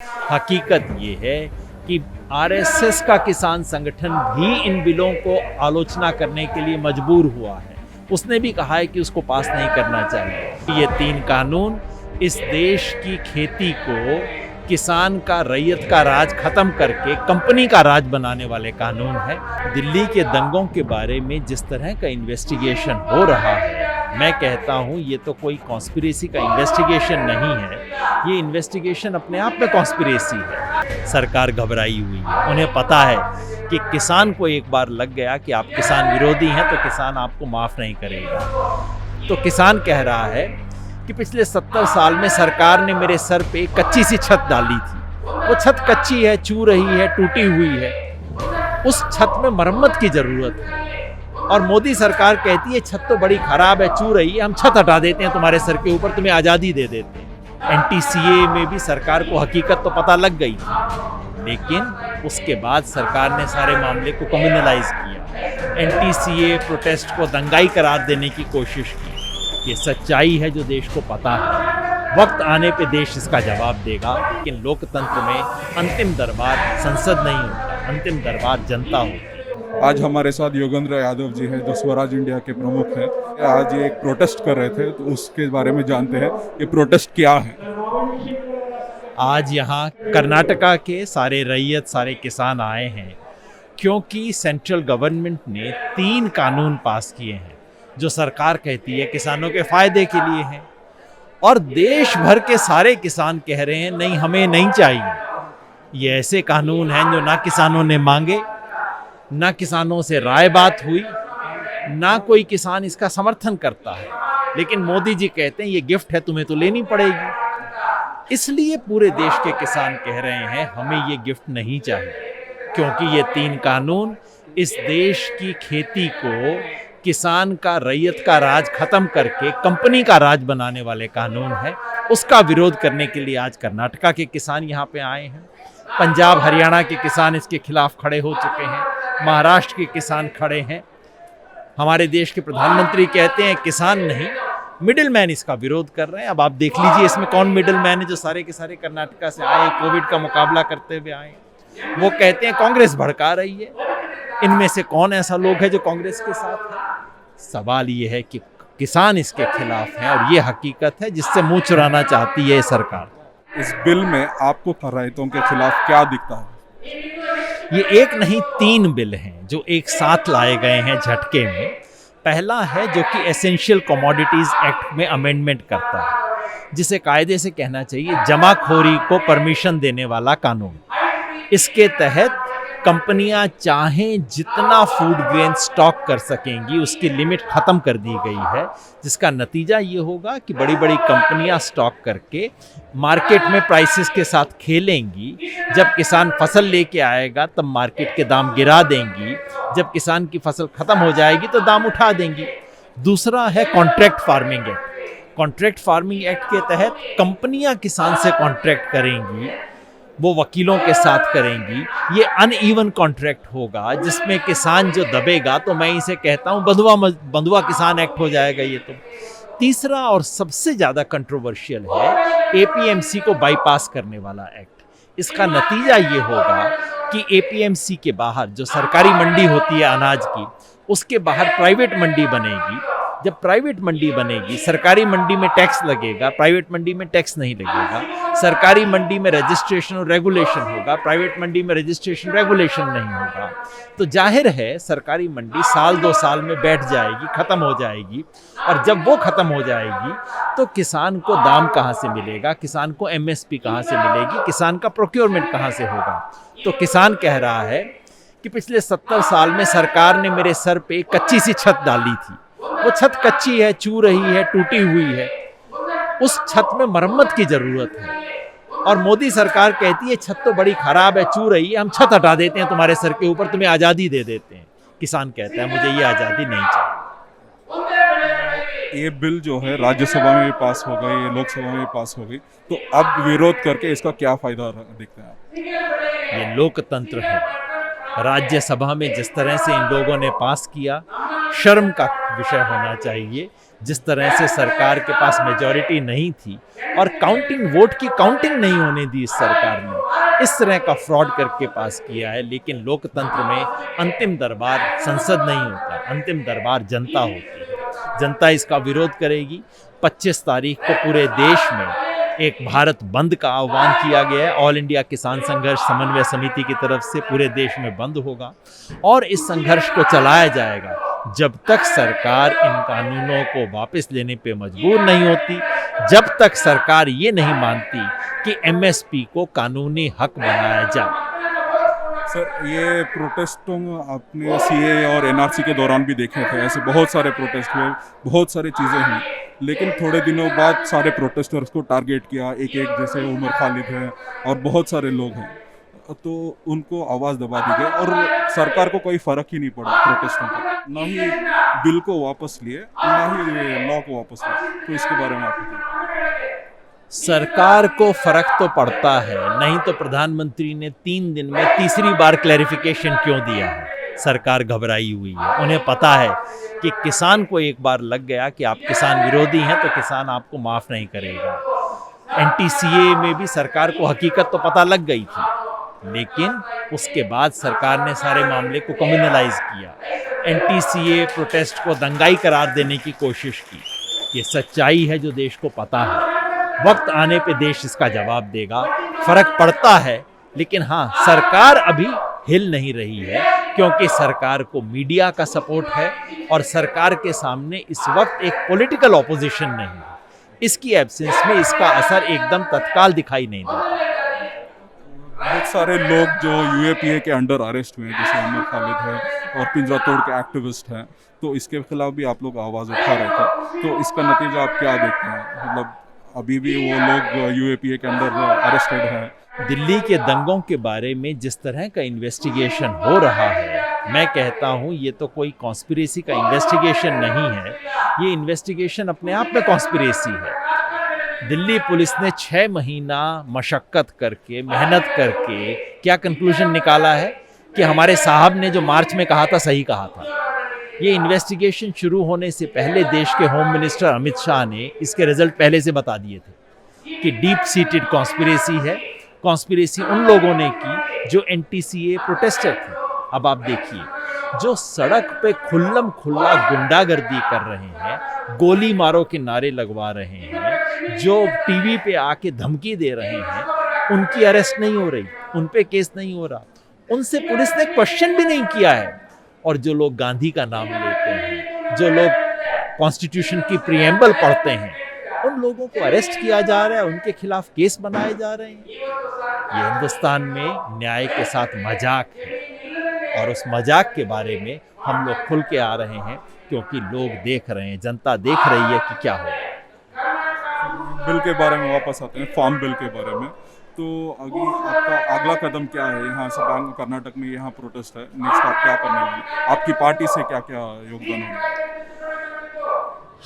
हकीकत ये है कि आरएसएस का किसान संगठन भी इन बिलों को आलोचना करने के लिए मजबूर हुआ है। उसने भी कहा है कि उसको पास नहीं करना चाहिए। ये 3 कानून इस देश की खेती को किसान का, रैयत का राज खत्म करके कंपनी का राज बनाने वाले कानून है। दिल्ली के दंगों के बारे में जिस तरह का इन्वेस्टिगेशन हो रहा है, मैं कहता हूँ ये तो कोई कॉन्स्पिरेसी का इन्वेस्टिगेशन नहीं है, ये इन्वेस्टिगेशन अपने आप में कॉन्स्पिरेसी है। सरकार घबराई हुई है, उन्हें पता है कि किसान को एक बार लग गया कि आप किसान विरोधी हैं तो किसान आपको माफ़ नहीं करेगा। तो किसान कह रहा है कि पिछले 70 साल में सरकार ने मेरे सर पे कच्ची सी छत डाली थी, वो छत कच्ची है, चू रही है, टूटी हुई है, उस छत में मरम्मत की ज़रूरत है। और मोदी सरकार कहती है छत तो बड़ी खराब है, चू रही है, हम छत हटा देते हैं तुम्हारे सर के ऊपर, तुम्हें आज़ादी दे देते हैं। एनटीसीए में भी सरकार को हकीकत तो पता लग गई थी, लेकिन उसके बाद सरकार ने सारे मामले को कम्युनलाइज किया। एनटीसीए प्रोटेस्ट को दंगाई करार देने की कोशिश की। ये सच्चाई है जो देश को पता है। वक्त आने पे देश इसका जवाब देगा। लेकिन लोकतंत्र में अंतिम दरबार संसद नहीं होता, अंतिम दरबार जनता होती है। आज हमारे साथ योगेंद्र यादव जी हैं जो स्वराज इंडिया के प्रमुख हैं। आज ये एक प्रोटेस्ट कर रहे थे, तो उसके बारे में जानते हैं ये प्रोटेस्ट क्या है। आज यहाँ कर्नाटका के सारे रैयत, सारे किसान आए हैं क्योंकि सेंट्रल गवर्नमेंट ने 3 कानून पास किए हैं जो सरकार कहती है किसानों के फायदे के लिए हैं, और देश भर के सारे किसान कह रहे हैं नहीं, हमें नहीं चाहिए। ये ऐसे कानून हैं जो ना किसानों ने मांगे, ना किसानों से राय बात हुई, ना कोई किसान इसका समर्थन करता है, लेकिन मोदी जी कहते हैं ये गिफ्ट है, तुम्हें तो लेनी पड़ेगी। इसलिए पूरे देश के किसान कह रहे हैं हमें ये गिफ्ट नहीं चाहिए, क्योंकि ये 3 कानून इस देश की खेती को किसान का, रैयत का राज खत्म करके कंपनी का राज बनाने वाले कानून है। उसका विरोध करने के लिए आज कर्नाटका के किसान यहाँ पे आए हैं। पंजाब, हरियाणा के किसान इसके खिलाफ खड़े हो चुके हैं, महाराष्ट्र के किसान खड़े हैं। हमारे देश के प्रधानमंत्री कहते हैं किसान नहीं, मिडिल मैन इसका विरोध कर रहे हैं। अब आप देख लीजिए इसमें कौन मिडिल मैन है जो सारे के सारे कर्नाटका से आए, कोविड का मुकाबला करते हुए आए। वो कहते हैं कांग्रेस भड़का रही है। इनमें से कौन ऐसा लोग है जो कांग्रेस के साथ है? सवाल ये है कि किसान इसके खिलाफ हैं, और ये हकीकत है जिससे मुंह चुराना चाहती है सरकार। इस बिल में आपको रैयतों के खिलाफ क्या दिखता है? ये एक नहीं 3 बिल हैं जो एक साथ लाए गए हैं झटके में। पहला है जो कि एसेंशियल कमोडिटीज़ एक्ट में अमेंडमेंट करता है, जिसे कायदे से कहना चाहिए जमाखोरी को परमिशन देने वाला कानून। इसके तहत कंपनियां चाहें जितना फूड ग्रेन स्टॉक कर सकेंगी, उसकी लिमिट ख़त्म कर दी गई है, जिसका नतीजा ये होगा कि बड़ी बड़ी कंपनियां स्टॉक करके मार्केट में प्राइसेस के साथ खेलेंगी। जब किसान फसल लेके आएगा तब मार्केट के दाम गिरा देंगी, जब किसान की फसल ख़त्म हो जाएगी तो दाम उठा देंगी। दूसरा है contract farming act. Contract farming act के तहत कंपनियां किसान से कॉन्ट्रैक्ट करेंगी, वो वकीलों के साथ करेंगी। ये अनइवन कॉन्ट्रैक्ट होगा जिसमें किसान जो दबेगा, तो मैं इसे कहता हूँ बंधुआ किसान एक्ट हो जाएगा ये तो। तीसरा और सबसे ज़्यादा कंट्रोवर्शियल है एपीएमसी को बाईपास करने वाला एक्ट। इसका नतीजा ये होगा कि एपीएमसी के बाहर जो सरकारी मंडी होती है अनाज की, उसके बाहर प्राइवेट मंडी बनेगी। जब प्राइवेट मंडी बनेगी, सरकारी मंडी में टैक्स लगेगा, प्राइवेट मंडी में टैक्स नहीं लगेगा। सरकारी मंडी में रजिस्ट्रेशन और रेगुलेशन होगा, प्राइवेट मंडी में रजिस्ट्रेशन रेगुलेशन नहीं होगा। तो जाहिर है सरकारी मंडी साल 2 साल में बैठ जाएगी, ख़त्म हो जाएगी, और जब वो ख़त्म हो जाएगी तो किसान को दाम कहाँ से मिलेगा, किसान को एमएसपी कहाँ से मिलेगी, किसान का प्रोक्योरमेंट कहाँ से होगा। तो किसान कह रहा है कि पिछले 70 साल में सरकार ने मेरे सर पे कच्ची सी छत डाली थी, वो छत कच्ची है, चू रही है, टूटी हुई है, उस छत में मरम्मत की ज़रूरत है। और मोदी सरकार कहती है छत तो बड़ी खराब है, चू रही है, हम छत हटा देते हैं तुम्हारे सर के ऊपर, तुम्हें आज़ादी दे देते हैं। किसान कहता है मुझे ये आज़ादी नहीं चाहिए। ये बिल जो है राज्यसभा में भी पास हो गई, ये लोकसभा में भी पास हो गई, तो अब विरोध करके इसका क्या फायदा दिखता है? ये लोकतंत्र है। राज्यसभा में जिस तरह से इन लोगों ने पास किया, शर्म का विषय होना चाहिए जिस तरह से सरकार के पास मेजॉरिटी नहीं थी और वोट की काउंटिंग नहीं होने दी इस सरकार ने, इस तरह का फ्रॉड करके पास किया है। लेकिन लोकतंत्र में अंतिम दरबार संसद नहीं होता, अंतिम दरबार जनता होती है। जनता इसका विरोध करेगी। 25 तारीख को पूरे देश में एक भारत बंद का आह्वान किया गया है। ऑल इंडिया किसान संघर्ष समन्वय समिति की तरफ से पूरे देश में बंद होगा और इस संघर्ष को चलाया जाएगा जब तक सरकार इन कानूनों को वापस लेने पे मजबूर नहीं होती, जब तक सरकार ये नहीं मानती कि एमएसपी को कानूनी हक बनाया जाए। सर, ये प्रोटेस्टों आपने सीए और एनआरसी के दौरान भी देखे थे, ऐसे बहुत सारे प्रोटेस्ट हुए, बहुत सारी चीज़ें हुई, लेकिन थोड़े दिनों बाद सारे प्रोटेस्टर्स को टारगेट किया, एक एक, जैसे उमर खालिद है और बहुत सारे लोग हैं, तो उनको आवाज़ दबा दी गई और सरकार को कोई फ़र्क ही नहीं पड़ा प्रोटेस्टों का। ना ही बिल को वापस लिए, ना ही लॉ को वापस लिए। तो इसके बारे में आप बताइए। सरकार को फर्क तो पड़ता है, नहीं तो प्रधानमंत्री ने 3 दिन में तीसरी बार क्लैरिफिकेशन क्यों दिया है? सरकार घबराई हुई है। उन्हें पता है कि किसान को एक बार लग गया कि आप किसान विरोधी हैं तो किसान आपको माफ़ नहीं करेगा। एनटीसीए में भी सरकार को हकीकत तो पता लग गई थी, लेकिन उसके बाद सरकार ने सारे मामले को कम्युनलाइज किया। एनटीसीए प्रोटेस्ट को दंगाई करार देने की कोशिश की। ये सच्चाई है जो देश को पता है। वक्त आने पे देश इसका जवाब देगा। फर्क पड़ता है, लेकिन हाँ, सरकार अभी हिल नहीं रही है क्योंकि सरकार को मीडिया का सपोर्ट है और सरकार के सामने इस वक्त एक पॉलिटिकल ऑपोजिशन नहीं है। इसकी एब्सेंस में इसका असर एकदम तत्काल दिखाई नहीं देता। बहुत सारे लोग जो यूएपीए के अंडर अरेस्ट हुए हैं, जैसे उमर खालिद है और पिंजरा तोड़ के एक्टिविस्ट हैं, तो इसके खिलाफ भी आप लोग आवाज़ उठा रहे थे, तो इसका नतीजा आप क्या देखते हैं? मतलब अभी भी वो लोग यूएपीए के अंडर अरेस्टेड हैं। दिल्ली के दंगों के बारे में जिस तरह का इन्वेस्टिगेशन हो रहा है, मैं कहता हूँ ये तो कोई कॉन्स्पिरेसी का इन्वेस्टिगेशन नहीं है, ये इन्वेस्टिगेशन अपने आप में कॉन्स्पिरेसी है। दिल्ली पुलिस ने 6 महीना मशक्क़त करके, मेहनत करके क्या कंक्लूजन निकाला है कि हमारे साहब ने जो मार्च में कहा था सही कहा था। ये इन्वेस्टिगेशन शुरू होने से पहले देश के होम मिनिस्टर अमित शाह ने इसके रिजल्ट पहले से बता दिए थे कि डीप सीटेड कॉन्स्पिरेसी है। कॉन्स्पिरेसी उन लोगों ने की जो एनटीसीए प्रोटेस्टर थे। अब आप देखिए, जो सड़क पे खुल्लम खुल्ला गुंडागर्दी कर रहे हैं, गोली मारो के नारे लगवा रहे हैं, जो टीवी पे आके धमकी दे रहे हैं, उनकी अरेस्ट नहीं हो रही, उन पे केस नहीं हो रहा, उनसे पुलिस ने क्वेश्चन भी नहीं किया है। और जो लोग गांधी का नाम लेते हैं, जो लोग कॉन्स्टिट्यूशन की प्रीएम्बल पढ़ते हैं, उन लोगों को अरेस्ट किया जा रहा है, उनके खिलाफ केस बनाए जा रहे हैं। ये हिंदुस्तान में न्याय के साथ मजाक है और उस मजाक के बारे में हम लोग खुल के आ रहे हैं क्योंकि लोग देख रहे हैं, जनता देख रही है कि क्या हो रहा है। बिल के बारे में वापस आते हैं, फार्म बिल के बारे में। तो अभी आपका अगला कदम क्या है? यहाँ से कर्नाटक में यहाँ प्रोटेस्ट है, नेक्स्ट आप क्या करने वाले? आपकी पार्टी से क्या क्या योगदान होगा?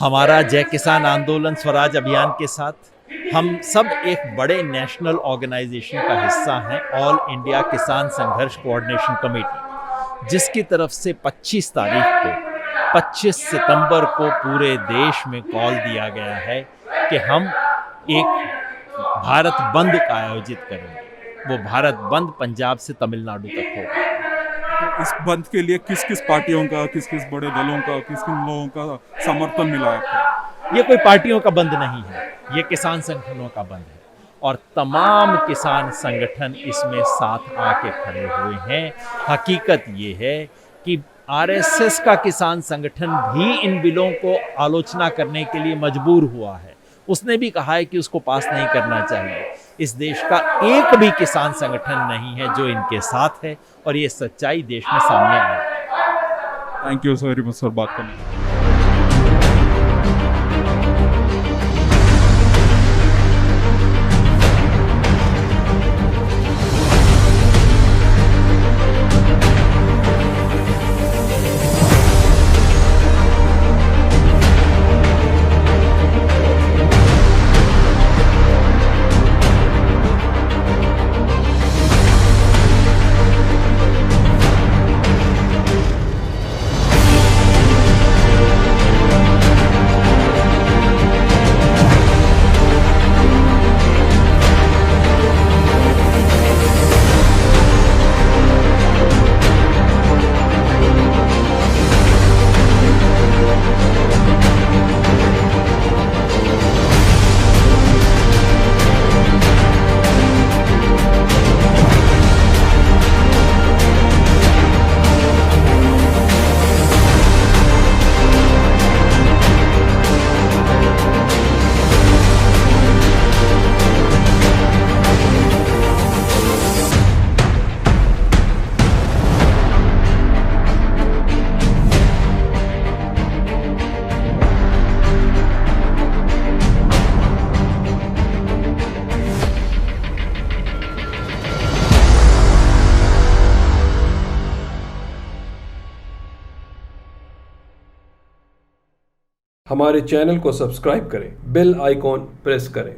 हमारा जय किसान आंदोलन स्वराज अभियान के साथ हम सब एक बड़े नेशनल ऑर्गेनाइजेशन का हिस्सा हैं, ऑल इंडिया किसान संघर्ष कोऑर्डिनेशन कमेटी, जिसकी तरफ से 25 तारीख को 25 सितंबर को पूरे देश में कॉल दिया गया है कि हम एक भारत बंद का आयोजित करेंगे। वो भारत बंद पंजाब से तमिलनाडु तक होगा। तो इस बंद के लिए किस किस पार्टियों का, किस किस बड़े दलों का, किस किन लोगों का समर्थन मिला आपको? ये कोई पार्टियों का बंद नहीं है, ये किसान संगठनों का बंद है और तमाम किसान संगठन इसमें साथ आके खड़े हुए हैं। हकीकत ये है कि आरएसएस का किसान संगठन भी इन बिलों को आलोचना करने के लिए मजबूर हुआ है। उसने भी कहा है कि उसको पास नहीं करना चाहिए। इस देश का एक भी किसान संगठन नहीं है जो इनके साथ है और ये सच्चाई देश में सामने आई। Thank you very much sir बात करने के लिए। हमारे चैनल को सब्सक्राइब करें, बेल आइकॉन प्रेस करें।